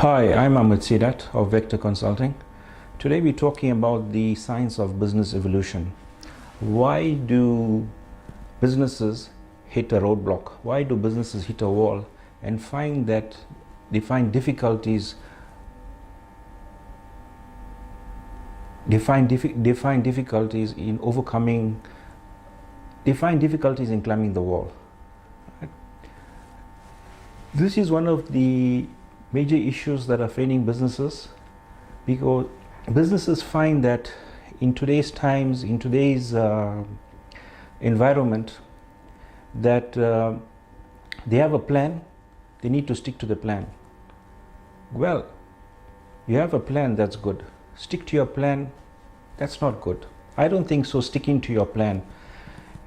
Hi, I'm Ahmed Seedat of Vector Consulting. Today we're talking about the science of business evolution. Why do businesses hit a roadblock? Why do businesses hit a wall and find that they find difficulties in overcoming, they find difficulties in climbing the wall? This is one of the major issues that are facing businesses, because businesses find that in today's times, in today's environment, that they have a plan, they need to stick to the plan. Well, you have a plan, that's good. Stick to your plan, that's not good. I don't think so. Sticking to your plan,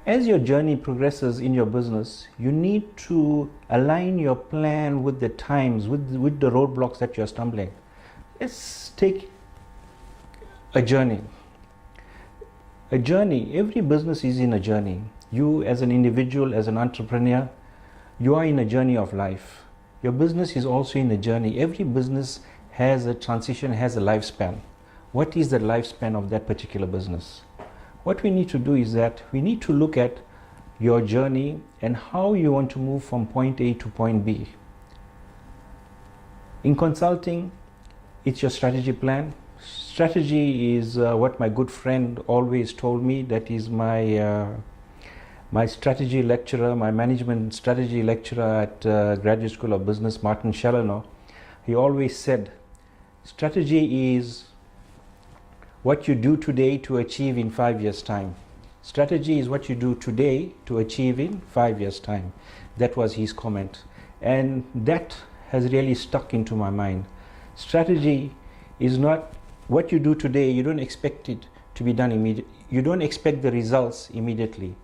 as your journey progresses in your business, you need to align your plan with the times, with the roadblocks that you're stumbling. Let's take a journey. A journey, every business is in a journey. You as an individual, as an entrepreneur, you are in a journey of life. Your business is also in a journey. Every business has a transition, has a lifespan. What is the lifespan of that particular business? What we need to do is that we need to look at your journey and how you want to move from point A to point B. In consulting, it's your strategy plan. Strategy is what my good friend always told me. That is my strategy lecturer, my management strategy lecturer at Graduate School of Business, Martin Challenor. He always said, strategy is what you do today to achieve in 5 years' time. Strategy is what you do today to achieve in 5 years' time. That was his comment. And that has really stuck into my mind. Strategy is not what you do today. You don't expect it to be done immediately. You don't expect the results immediately.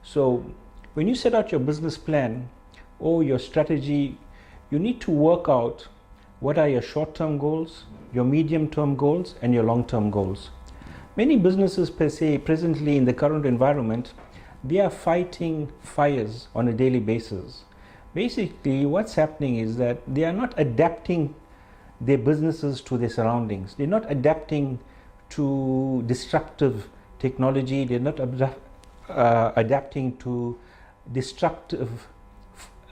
So when you set out your business plan or your strategy, you need to work out what are your short-term goals, your medium-term goals, and your long-term goals. Many businesses per se, presently in the current environment, they are fighting fires on a daily basis. Basically, what's happening is that they are not adapting their businesses to their surroundings. They're not adapting to disruptive technology. They're not adapting to destructive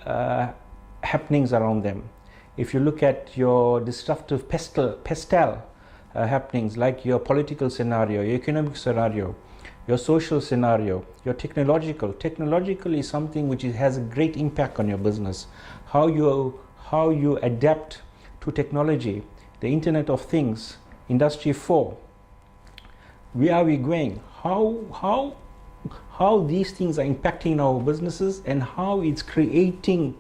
happenings around them. If you look at your disruptive pestle happenings, like your political scenario, your economic scenario, your social scenario, your technological is something which has a great impact on your business. How you adapt to technology, the Internet of Things, Industry 4. Where are we going? How these things are impacting our businesses, and how it's creating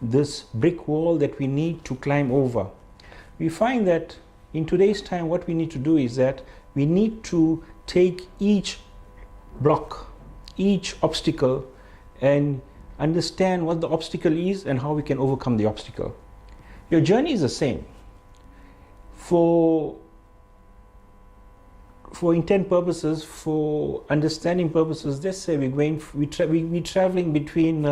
this brick wall that we need to climb over. We find that in today's time, what we need to do is that we need to take each block, each obstacle, and understand what the obstacle is and how we can overcome the obstacle. Your journey is the same. For intent purposes, for understanding purposes, let's say we're traveling between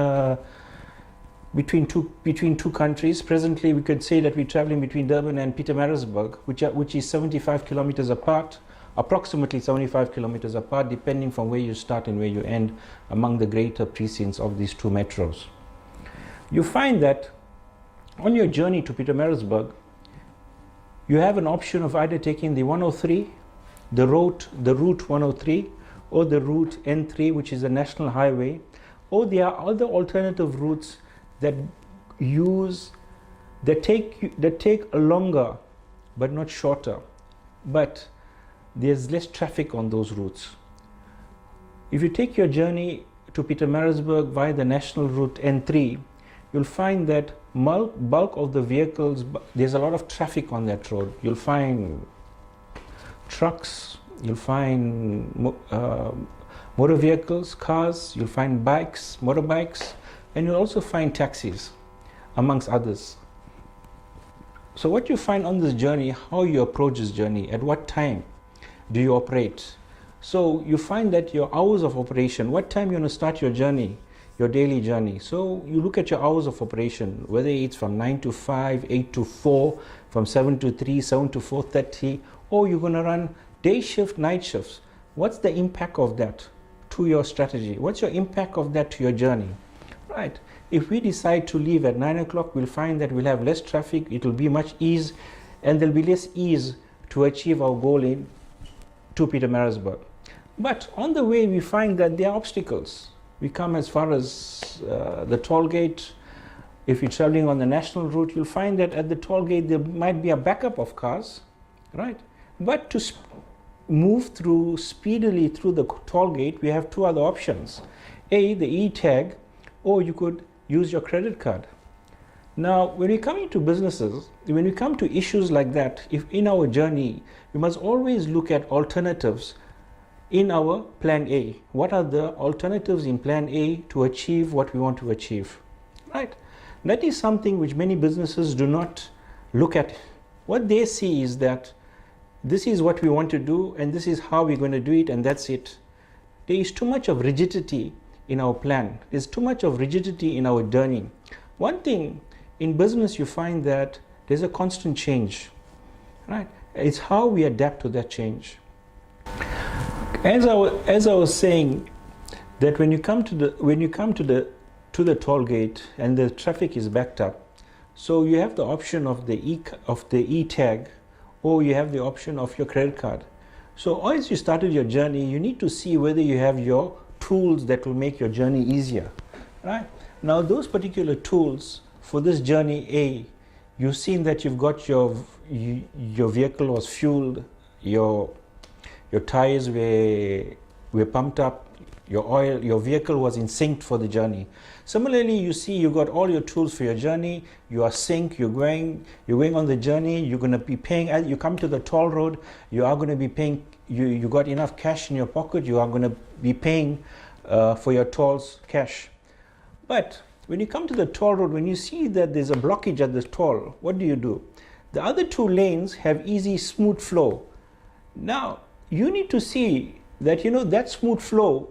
two countries. Presently, we could say that we're traveling between Durban and Pietermaritzburg, which is 75 kilometers apart, approximately 75 kilometers apart, depending from where you start and where you end among the greater precincts of these two metros. You find that on your journey to Pietermaritzburg, you have an option of either taking the 103, the route 103, or the route N3, which is a national highway, or there are other alternative routes that take longer but not shorter, but there's less traffic on those routes. If you take your journey to Pietermaritzburg via the national route N3, you'll find that bulk of the vehicles, there's a lot of traffic on that road. You'll find trucks, you'll find motor vehicles, cars, you'll find bikes, motorbikes, and you'll also find taxis, amongst others. So what you find on this journey, how you approach this journey, at what time do you operate? So you find that your hours of operation, what time you want to start your journey, your daily journey. So you look at your hours of operation, whether it's from 9 to 5, 8 to 4, from 7 to 3, 7 to 4:30, or you're going to run day shift, night shifts. What's the impact of that to your strategy? What's your impact of that to your journey? Right. If we decide to leave at 9 o'clock, we'll find that we'll have less traffic, it will be much ease, and there'll be less ease to achieve our goal to Pietermaritzburg. But on the way, we find that there are obstacles. We come as far as the toll gate. If you're traveling on the national route, you'll find that at the toll gate there might be a backup of cars, right? But to move through speedily through the toll gate, we have two other options. A, the e-tag, or you could use your credit card. Now, when we come into businesses, when we come to issues like that, if in our journey, we must always look at alternatives in our plan A. What are the alternatives in plan A to achieve what we want to achieve, right? That is something which many businesses do not look at. What they see is that this is what we want to do and this is how we're going to do it, and that's it. There is too much of rigidity in our plan. There's too much of rigidity in our journey. One thing in business, you find that there's a constant change, right? It's how we adapt to that change. As I was saying, that when you come to the toll gate and the traffic is backed up, so you have the option of the e-tag, or you have the option of your credit card. So as you started your journey, you need to see whether you have your tools that will make your journey easier, right? Now those particular tools for this journey A, you've seen that you've got your vehicle was fueled, your tires were pumped up, your vehicle was in sync for the journey. Similarly, you see you got all your tools for your journey, you are synced, you're going on the journey, you're going to be paying, as you come to the toll road, you are going to be paying, you got enough cash in your pocket, you are going to be paying for your tolls cash. But when you come to the toll road, when you see that there's a blockage at the toll, what do? The other two lanes have easy, smooth flow. Now, you need to see that, that smooth flow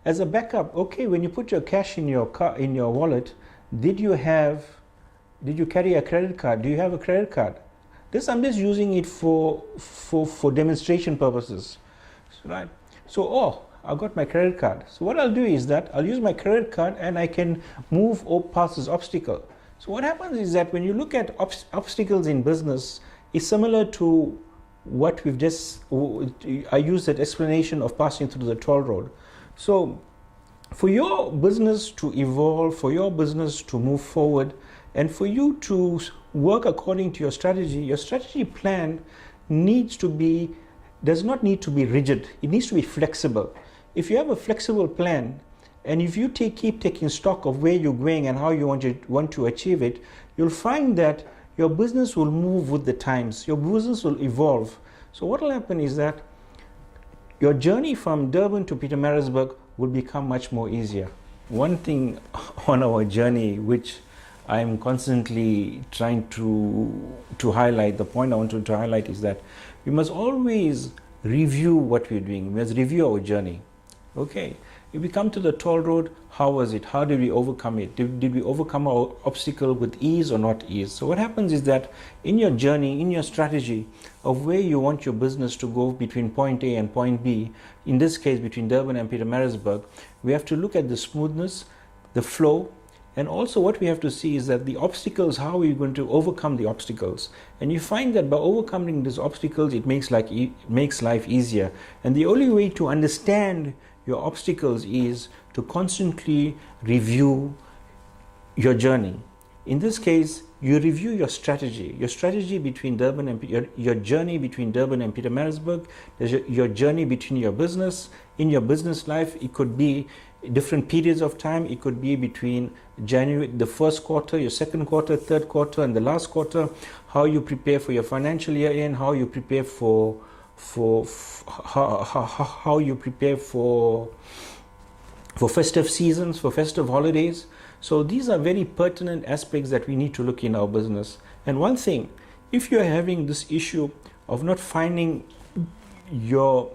as a backup. Okay, when you put your cash in your car, in your wallet, did you carry a credit card? Do you have a credit card? I'm just using it for demonstration purposes, right? So, I've got my credit card. So what I'll do is that I'll use my credit card and I can move past this obstacle. So what happens is that when you look at obstacles in business, it's similar to what I use that explanation of passing through the toll road. So for your business to evolve, for your business to move forward, and for you to work according to your strategy plan does not need to be rigid. It needs to be flexible. If you have a flexible plan, and if you keep taking stock of where you're going and how you want to achieve it, you'll find that your business will move with the times. Your business will evolve. So what will happen is that your journey from Durban to Pietermaritzburg will become much more easier. One thing on our journey, which I'm constantly trying to highlight, the point I wanted to highlight is that we must always review what we're doing. We must review our journey. Okay, if we come to the toll road, how was it? How did we overcome it? Did we overcome our obstacle with ease or not ease? So what happens is that in your journey, in your strategy of where you want your business to go between point A and point B, in this case between Durban and Pietermaritzburg, we have to look at the smoothness, the flow, and also what we have to see is that the obstacles, how are you going to overcome the obstacles? And you find that by overcoming these obstacles, it makes life easier. And the only way to understand your obstacles is to constantly review your journey. In this case, you review your strategy between Durban and your journey between Durban and Pietermaritzburg, your journey between your business, in your business life. It could be different periods of time. It could be between January, the first quarter, your second quarter, third quarter, and the last quarter. How you prepare for your financial year end, how you prepare for festive seasons, for festive holidays. So these are very pertinent aspects that we need to look in our business. And one thing, if you're having this issue of not finding your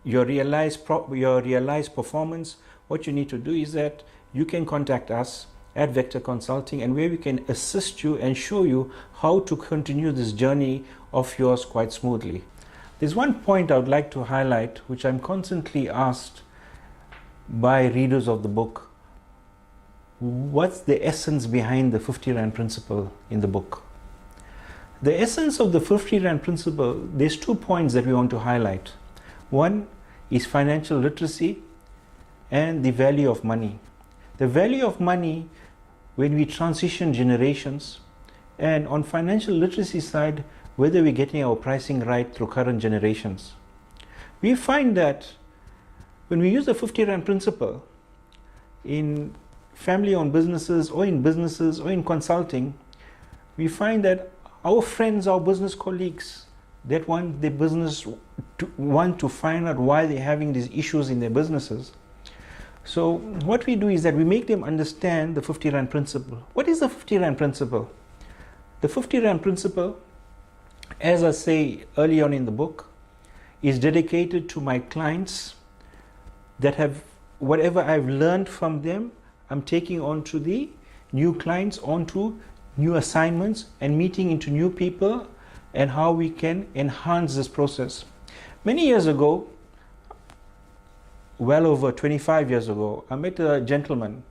your realized performance, what you need to do is that you can contact us at Vector Consulting, and where we can assist you and show you how to continue this journey of yours quite smoothly. There's one point I would like to highlight, which I'm constantly asked by readers of the book. What's the essence behind the 50 Rand principle in the book? The essence of the 50 Rand principle, there's 2 points that we want to highlight. One is financial literacy and the value of money. The value of money when we transition generations, and on financial literacy side, whether we're getting our pricing right through current generations. We find that when we use the 50 Rand principle in family-owned businesses or in consulting, we find that our friends, our business colleagues, that want their business want to find out why they're having these issues in their businesses. So what we do is that we make them understand the 50 Rand principle. What is the 50 Rand principle? The 50 Rand principle, as I say early on in the book, is dedicated to my clients that have whatever I've learned from them, I'm taking on to the new clients, onto new assignments and meeting into new people, and how we can enhance this process. Many years ago, well over 25 years ago, I met a gentleman.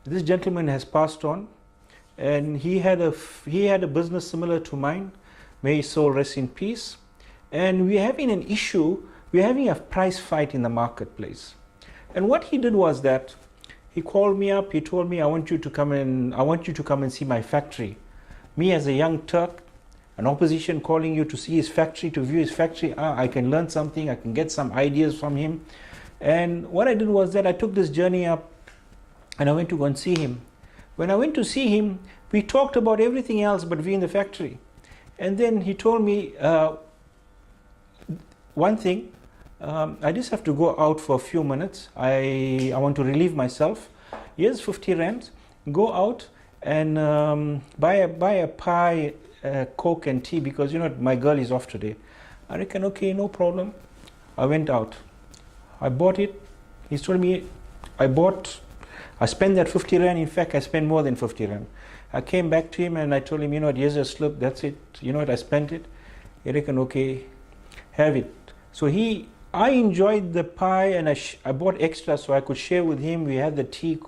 This gentleman has passed on, and he had a business similar to mine. May his soul rest in peace. And we're having an issue, we're having a price fight in the marketplace. And what he did was that he called me up, he told me, I want you to come and see my factory. Me as a young Turk, an opposition calling you to see his factory, to view his factory, I can learn something, I can get some ideas from him. And what I did was that I took this journey up and I went to go and see him. When I went to see him, we talked about everything else but viewing the factory. And then he told me one thing, I just have to go out for a few minutes. I want to relieve myself. Here's 50 Rand. Go out and buy a pie, Coke and tea, because you know my girl is off today. I reckon, okay, no problem. I went out. I bought it. He's told me I spent that 50 Rand. In fact, I spent more than 50 Rand. I came back to him and I told him, you know what, here's your slip, that's it. You know what, I spent it. He reckon, okay, have it. So I enjoyed the pie, and I bought extra so I could share with him. We had the tea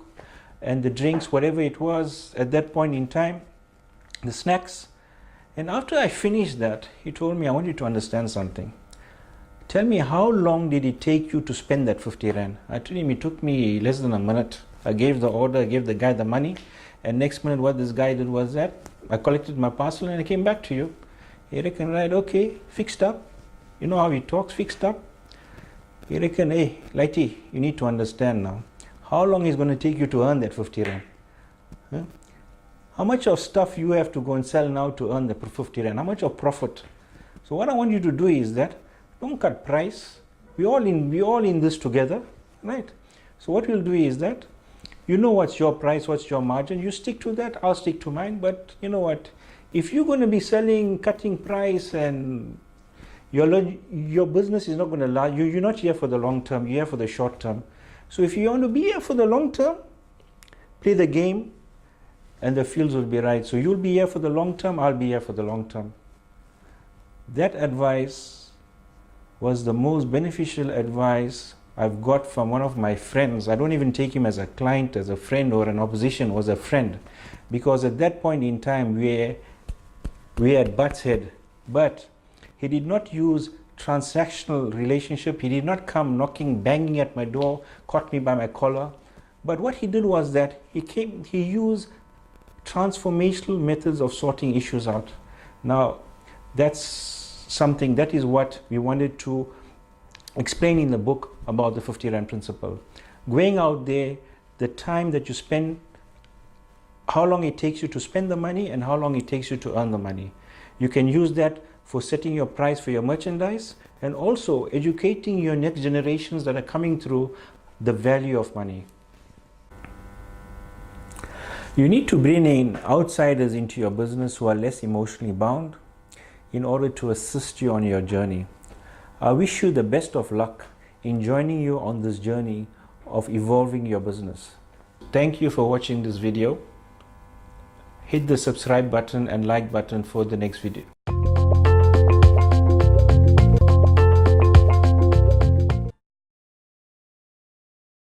and the drinks, whatever it was at that point in time, the snacks. And after I finished that, he told me, I want you to understand something. Tell me, how long did it take you to spend that 50 Rand? I told him it took me less than a minute. I gave the order, I gave the guy the money, and next minute what this guy did was that I collected my parcel and I came back to you. He reckon, right, okay, fixed up. You know how he talks, fixed up. He reckon, hey, Lighty, you need to understand now. How long is going to take you to earn that 50 Rand? Huh? How much of stuff you have to go and sell now to earn the 50 Rand? How much of profit? So what I want you to do is that don't cut price. We all in this together, right? So what we'll do is that you know what's your price, what's your margin. You stick to that. I'll stick to mine. But you know what? If you're going to be selling, cutting price, and your business is not going to last, you're not here for the long term. You're here for the short term. So if you want to be here for the long term, play the game, and the fields will be right. So you'll be here for the long term. I'll be here for the long term. That advice was the most beneficial advice I've got from one of my friends. I don't even take him as a client, as a friend, or an opposition, was a friend. Because at that point in time, we had butts head. But he did not use transactional relationship. He did not come knocking, banging at my door, caught me by my collar. But what he did was that he used transformational methods of sorting issues out. Now, that's something, that is what we wanted to explain in the book about the 50 Rand principle. Going out there, the time that you spend, how long it takes you to spend the money and how long it takes you to earn the money. You can use that for setting your price for your merchandise, and also educating your next generations that are coming through the value of money. You need to bring in outsiders into your business who are less emotionally bound in order to assist you on your journey. I wish you the best of luck in joining you on this journey of evolving your business. Thank you for watching this video. Hit the subscribe button and like button for the next video.